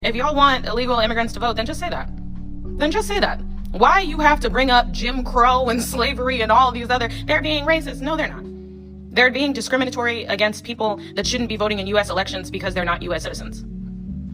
If y'all want illegal immigrants to vote, then just say that. Then just say that. Why you have to bring up Jim Crow and slavery and all these other, they're being racist. No, they're not. They're being discriminatory against people that shouldn't be voting in U.S. elections because they're not U.S. citizens.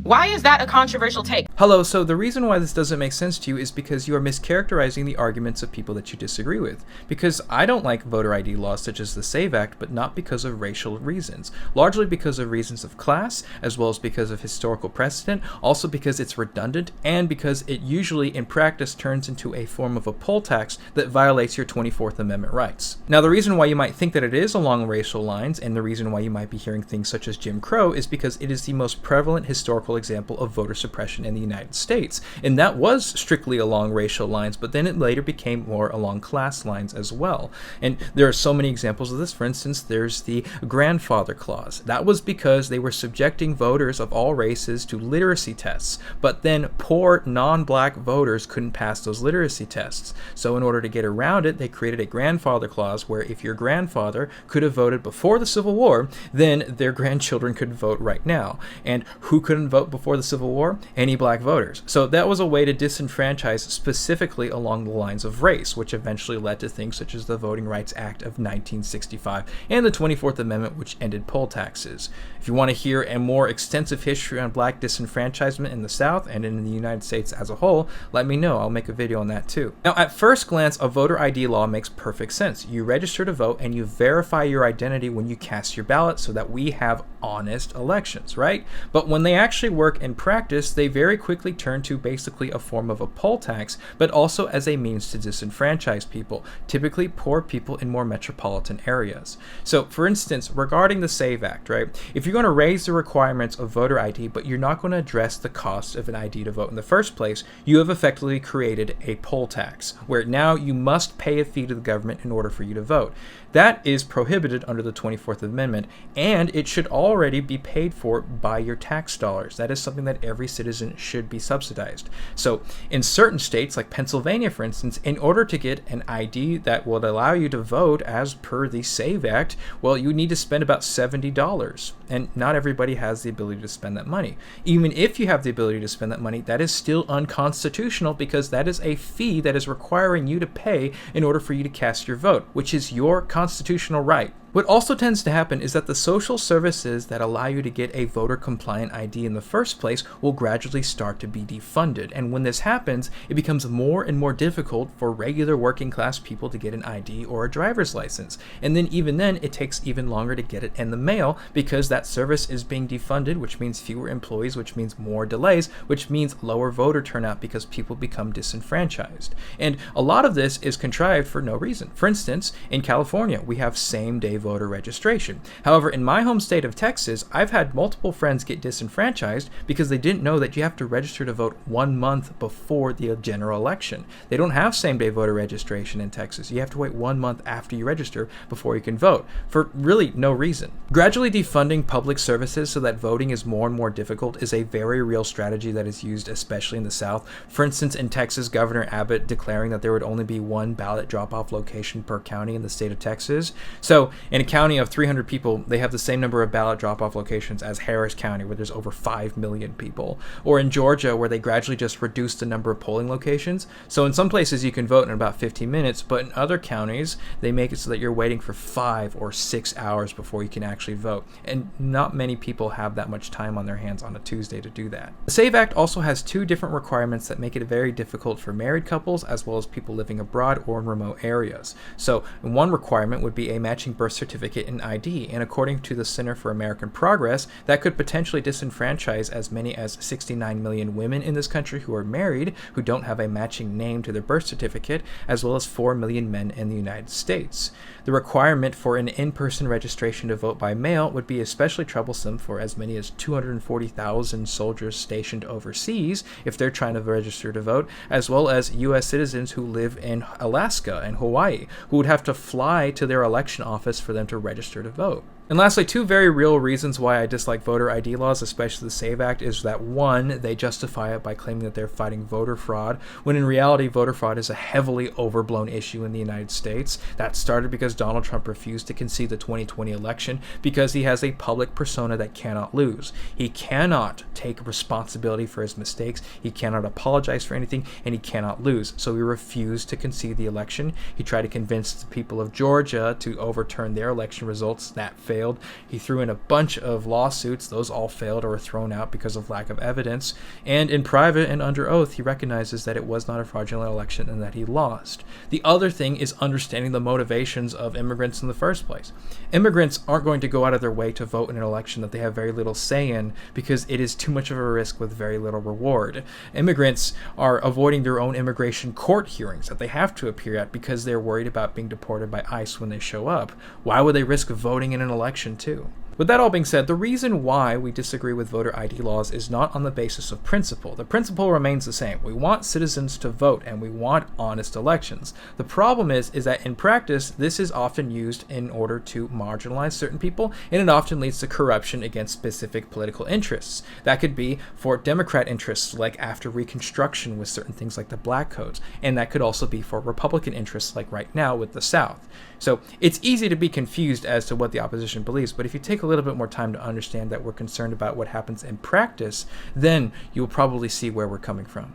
Why is that a controversial take? Hello, so the reason why this doesn't make sense to you is because you are mischaracterizing the arguments of people that you disagree with. Because I don't like voter ID laws such as the SAVE Act, but not because of racial reasons. Largely because of reasons of class, as well as because of historical precedent, also because it's redundant, and because it usually in practice turns into a form of a poll tax that violates your 24th Amendment rights. Now, the reason why you might think that it is along racial lines, and the reason why you might be hearing things such as Jim Crow, is because it is the most prevalent historical example of voter suppression in the United States. And that was strictly along racial lines, but then it later became more along class lines as well. And there are so many examples of this. For instance, there's the grandfather clause. That was because they were subjecting voters of all races to literacy tests, but then poor non-black voters couldn't pass those literacy tests. So in order to get around it, they created a grandfather clause where if your grandfather could have voted before the Civil War, then their grandchildren could vote right now. And who couldn't vote before the Civil War? Any black voters. So that was a way to disenfranchise specifically along the lines of race, which eventually led to things such as the Voting Rights Act of 1965 and the 24th Amendment, which ended poll taxes. If you want to hear a more extensive history on black disenfranchisement in the South and in the United States as a whole, let me know. I'll make a video on that too. Now, at first glance, a voter ID law makes perfect sense. You register to vote and you verify your identity when you cast your ballot so that we have honest elections, right? But when they actually work in practice, they very quickly turn to basically a form of a poll tax, but also as a means to disenfranchise people, typically poor people in more metropolitan areas. So, for instance, regarding the SAVE Act, right? If you're going to raise the requirements of voter ID, but you're not going to address the cost of an ID to vote in the first place, you have effectively created a poll tax, where now you must pay a fee to the government in order for you to vote. That is prohibited under the 24th Amendment, and it should already be paid for by your tax dollars. That is something that every citizen should be subsidized. So in certain states, like Pennsylvania, for instance, in order to get an ID that would allow you to vote as per the SAVE Act, well, you need to spend about $70. And not everybody has the ability to spend that money. Even if you have the ability to spend that money, that is still unconstitutional because that is a fee that is requiring you to pay in order for you to cast your vote, which is your constitutional right. What also tends to happen is that the social services that allow you to get a voter-compliant ID in the first place will gradually start to be defunded. And when this happens, it becomes more and more difficult for regular working-class people to get an ID or a driver's license. And then even then, it takes even longer to get it in the mail because that service is being defunded, which means fewer employees, which means more delays, which means lower voter turnout because people become disenfranchised. And a lot of this is contrived for no reason. For instance, in California, we have same-day voter registration. However, in my home state of Texas, I've had multiple friends get disenfranchised because they didn't know that you have to register to vote 1 month before the general election. They don't have same-day voter registration in Texas. You have to wait 1 month after you register before you can vote, for really no reason. Gradually defunding public services so that voting is more and more difficult is a very real strategy that is used especially in the South. For instance, in Texas, Governor Abbott declaring that there would only be one ballot drop-off location per county in the state of Texas. So in a county of 300 people, they have the same number of ballot drop-off locations as Harris County, where there's over 5 million people. Or in Georgia, where they gradually just reduced the number of polling locations. So in some places you can vote in about 15 minutes, but in other counties, they make it so that you're waiting for 5 or 6 hours before you can actually vote. And not many people have that much time on their hands on a Tuesday to do that. The SAVE Act also has 2 different requirements that make it very difficult for married couples as well as people living abroad or in remote areas. So one requirement would be a matching birth certificate and ID, and according to the Center for American Progress, that could potentially disenfranchise as many as 69 million women in this country who are married who don't have a matching name to their birth certificate, as well as 4 million men in the United States. The requirement for an in-person registration to vote by mail would be especially troublesome for as many as 240,000 soldiers stationed overseas if they're trying to register to vote, as well as U.S. citizens who live in Alaska and Hawaii, who would have to fly to their election office for them to register to vote. And lastly, two very real reasons why I dislike voter ID laws, especially the SAVE Act, is that one, they justify it by claiming that they're fighting voter fraud, when in reality, voter fraud is a heavily overblown issue in the United States. That started because Donald Trump refused to concede the 2020 election because he has a public persona that cannot lose. He cannot take responsibility for his mistakes, he cannot apologize for anything, and he cannot lose. So he refused to concede the election. He tried to convince the people of Georgia to overturn their election results. That failed. He threw in a bunch of lawsuits. Those all failed or were thrown out because of lack of evidence. And in private and under oath, he recognizes that it was not a fraudulent election and that he lost. The other thing is understanding the motivations of immigrants in the first place. Immigrants aren't going to go out of their way to vote in an election that they have very little say in because it is too much of a risk with very little reward. Immigrants are avoiding their own immigration court hearings that they have to appear at because they're worried about being deported by ICE when they show up. Why would they risk voting in an election too? With that all being said, the reason why we disagree with voter ID laws is not on the basis of principle. The principle remains the same. We want citizens to vote and we want honest elections. The problem is that in practice, this is often used in order to marginalize certain people, and it often leads to corruption against specific political interests. That could be for Democrat interests, like after Reconstruction with certain things like the Black Codes, and that could also be for Republican interests, like right now with the South. So it's easy to be confused as to what the opposition believes, but if you take a little bit more time to understand that we're concerned about what happens in practice, then you'll probably see where we're coming from.